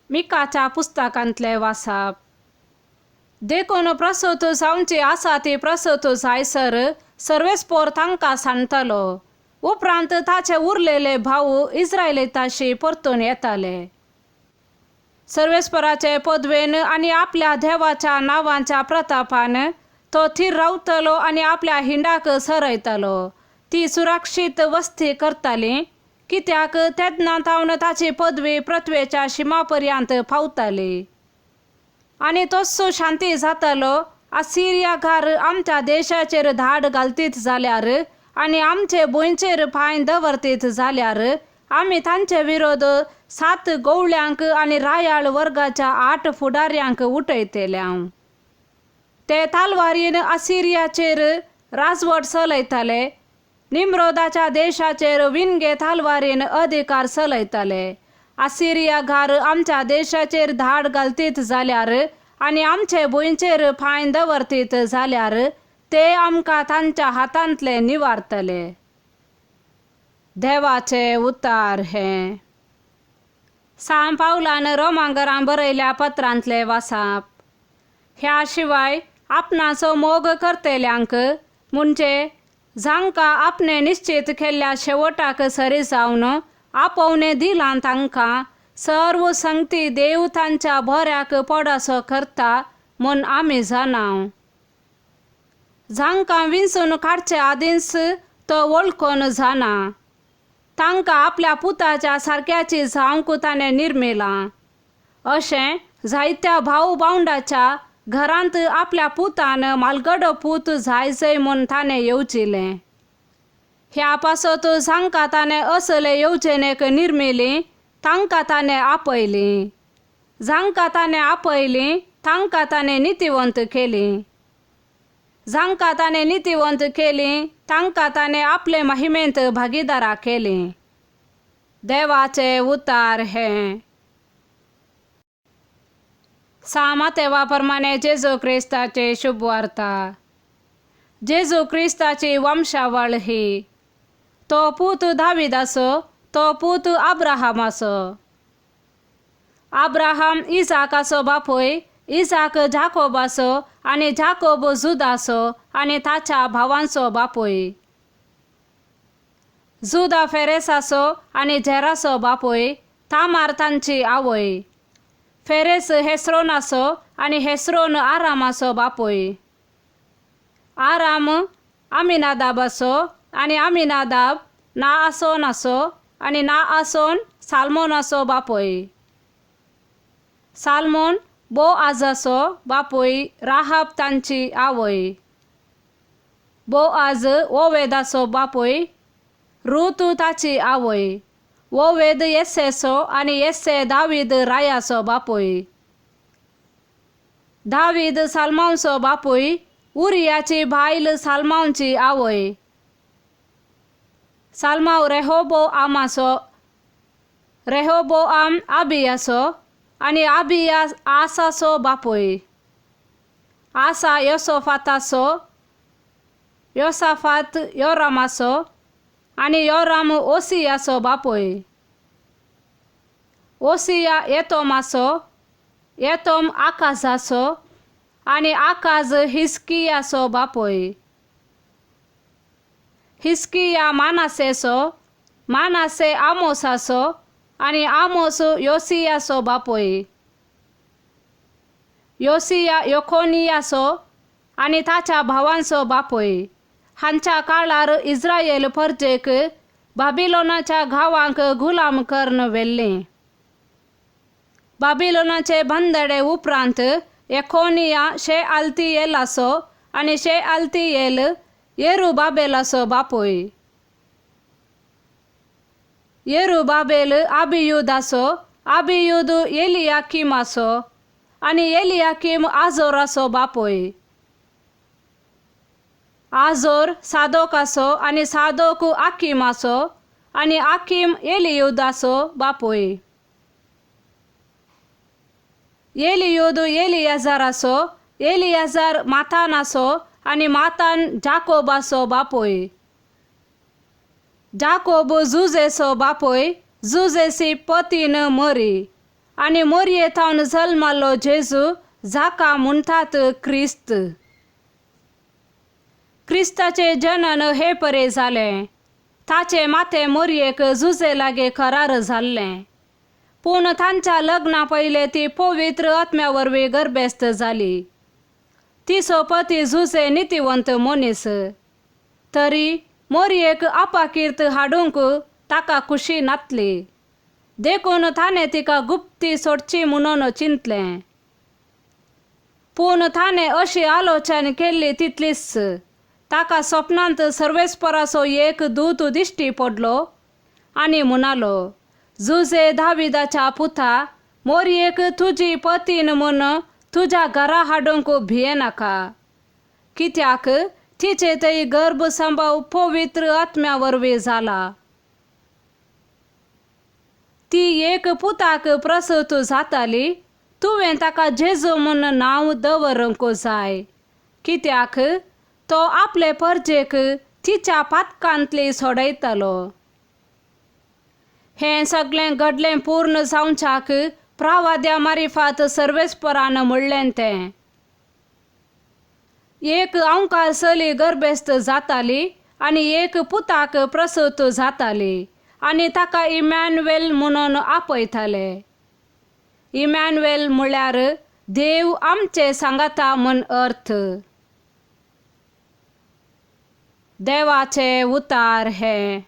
मिकाच्या पुस्तकांतले वाचप. देखून प्रसूत जावची आसा ती प्रसूत जायसर सर्वेस्पोर तांकां सांगतलो. उपरांत ताचे उरलेले भाऊ इस्रायेलीताशी परतून येताले. सर्वेस्पराचे पदवेन आणि आपल्या देवाच्या नांवाच्या प्रतापान तो थीर रावतलो आणि आपल्या हिंडाक सरयतलो. ती सुरक्षीत वस्ती करताली, कित्याक तेदना तावन ताची पदवी पृथ्वेच्या शिमापर्यंत पावताली. आणि तसो शांती जातलो. असिरिया घार आमच्या देशाचेर धाड घालतीत जाल्यार आणि आमचे भुंयचेर पांय दवरतीत जाल्यार आमी तांचे विरोध 7 गवळ्यांक आणि रायाळ वर्गाच्या 8 फुडाऱ्यांक उठयतल्या. ते तालवारीन असिरियाचेर राजवट चलयताले. निम्रोदाच्या देशाचेर विणगे तालवारीन अधिकार चलयताले. असिरिया घार आमच्या देशाचेर धाड घालतीत जाल्यार आणि आमचे भुंयचेर पांय दवरतीत जाल्यार ते आमकां तांच्या हातांतले निवारतले. देवाचे उतार हे. सांत पावलान रोमांकरांक बरयल्या पत्रांतले वाचप. ह्या शिवाय आपणाचो मोग करतेल्यांक म्हणजे जांकां आपणे निश्चित केल्ल्या शेवटाक सरी जावन आपोवणे दिलां तांकां सर्व संगती देव तांच्या बऱ्याक पडसो करता म्हूण आमी जाणाव. जांकां विंचून काडचे आदींच तो वळखून जाणा. तांकां आपल्या पुताच्या सारक्याची जावंक ताणें निर्मिलां. अशें जायत्या भाऊ भावंडाच्या घरांत आपल्या पुतान मालगडो पूत जायजय म्हूण ताणें येवजिलें. ह्या पासत जांकां ताणें असले येवजणेक निर्मिली तांकां ताणें आपयली. जांकां ताणें आपयली तांकां ताणें नितिवंत केली. जांकां ताणें नितिवंत केली तांकां ताणें आपले महिमेंत भागीदारा केली. देवाचे उतार हे. सामातेवा प्रमाणे जेजू क्रिस्ताचे शुभ वार्ता. जेजू क्रिस्ताची वंशावळ ही. तो पूत दाविदाचो, तो पूत अब्राहमाचो. अब्राहम इसाकाचो बापूय, इसाक जाकोबाचो आणि जाकोब जुदाचो आणि ताच्या भावांचो बापूय. जुदा फेरेसाचो आणि झेराचो बापूय, तामार तांची आवय. फेरेस हेस्रोनाचो आणि हेस्रोन आरामाचो बापूय. आराम आमिनादाबाचो आणि आमिनादाब नाआसोनाचो आणि नाआसोन सालमोनाचो बापूय. सालमोन बोआजाचो बापूय, राहाब तांची आवय. बोआज ओवेदाचो बापूय, रूत ताची आवय. ओवेद येसेचो आणि येसे दावीद रायाचो बापूय. दावीद सालमांचो बापूय, उरियाची बायल सालमांची आवय. सालमाव रेहोबोआम आबियाचो आणि आबिया आसाचो बापूय. आसा योसाफाताचो, योसाफात योरामाचो आणि योराम ओसियाचो बापूय. ओसिया येतोमाचो, येतोम आकाजाचो आणि आकाज हिस्कियाचो बापूय. हिस्किया मानासेचो, मानासे आमोसाचो आणि आमोस योसियाचो बापूय. योसिया योकोनियाचो आणि ताच्या भावांचो बापूय. हांच्या काळार इस्रायेल परजेक बाबिलोनाच्या गांवांक गुलाम करून व्हेल्ले. बाबिलोनाचे बंदडे उपरांत येकोनिया शेआल्तियेलाचो आणि शेआल्तियेल येरुबाबेलाचो बापूय. येरुबाबेल अबियुदाचो, अबियुद एलियाकीमाचो आणि एलियाकीम आजोराचो बापूय. आजोर सादोकाचो आणि सादोक आकिमाचो आणि आकिम एलियुदाचो बापूय. एलियुद एलियाजाराचो, एलियाजार मातानाचो आणि मातान जाकोबाचो बापूय. जाकोब जुजेचो बापूय. जुजेची पतीन मरी आणि मोरयेथावन जल्मालो जेजू जाका म्हणतात ख्रिस्त. ख्रिस्ताचे जनन हे परे जाले. ताचे माथे मोरयेक झुजे लागे करार जाल्ले. पूण तांच्या लग्ना पयले ती पवित्र आत्म्यावरवी गर्भस्थ जाली. तिचो पती झुजे नितिवंत मनीस. तरी मोरयेक आपाकीर्त हाडूंक ताका खुशी नातली. देखून ताणे तिका गुप्ती सोडची म्हणून चिंतलें. पूण ताणे अशी आलोचना केल्ली तितलीच. ताका स्वप्नांत सर्वेस्पराचो एक दूत दिश्टी पडलो आनी म्हणालो, झुजे दाविदाच्या पुता, मोरयेक तुजी पतीन म्हूण तुज्या घरा हाडूंक भियेनाका. कित्याक तिचे थंय गर्भ संभव पवित्र आत्म्यावरवी जाला. ती एक पुताक प्रसूत जाताली. तुवें ताका जेजू म्हूण नांव दवरूंक जाय. कित्याक तो आपले परजेक तिच्या पातकांतली सोडयतलो. हें सगळें घडलें पूर्ण जावच्याक प्रवाद्या मारिफात सर्वेस्परान म्हणलें तें. एक अंकार चली गर्भस्थ जाताली आनी एक पुताक प्रसूत जाताली आनी ताका इमॅन्युएल म्हणून आपयताले. इमॅन्युएल म्हळ्यार देव आमचे सांगाता म्हूण अर्थ. देवाचे उतार हे.